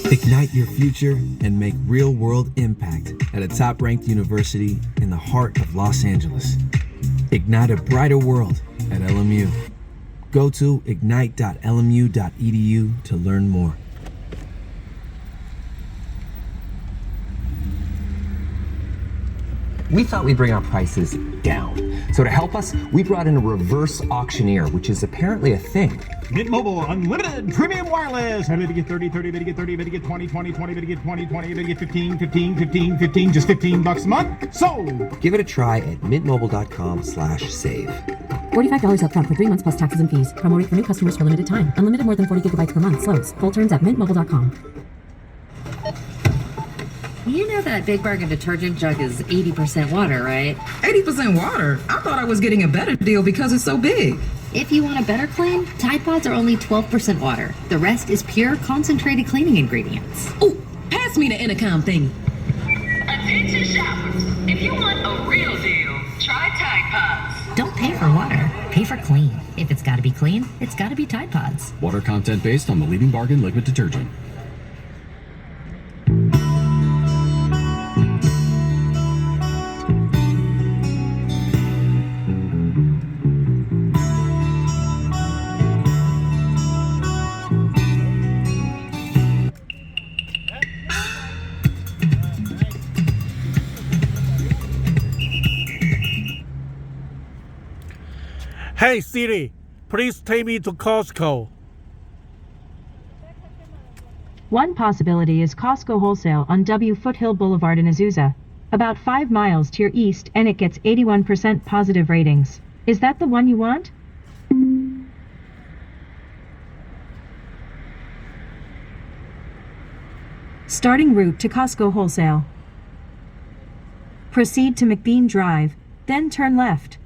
Ignite your future and make real-world impact at a top-ranked university in the heart of Los Angeles. Ignite a brighter world at LMU. Go to ignite.lmu.edu to learn more. We thought we'd bring our prices down. So to help us, we brought in a reverse auctioneer, which is apparently a thing. Mint Mobile Unlimited Premium Wireless. How did you get 30, 30, better get 30, better get 20, 20, 20, better get 20, 20, better get 15, 15, 15, 15, just $15 a month. So give it a try at mintmobile.com/save. $45 upfront for 3 months plus taxes and fees. Promo rate for new customers for limited time. Unlimited more than 40 gigabytes per month. Slows full terms at mintmobile.com. You know that Big Bargain detergent jug is 80% water, right? 80% water? I thought I was getting a better deal because it's so big. If you want a better clean, Tide Pods are only 12% water. The rest is pure concentrated cleaning ingredients. Oh, pass me the intercom thingy. Attention shoppers. If you want a real deal, try Tide Pods. Don't pay for water, pay for clean. If it's gotta be clean, it's gotta be Tide Pods. Water content based on the leading bargain liquid detergent. Hey Siri, please take me to Costco. One possibility is Costco Wholesale on W Foothill Boulevard in Azusa. About 5 miles to your east, and it gets 81% positive ratings. Is that the one you want? Starting route to Costco Wholesale. Proceed to McBean Drive, then turn left.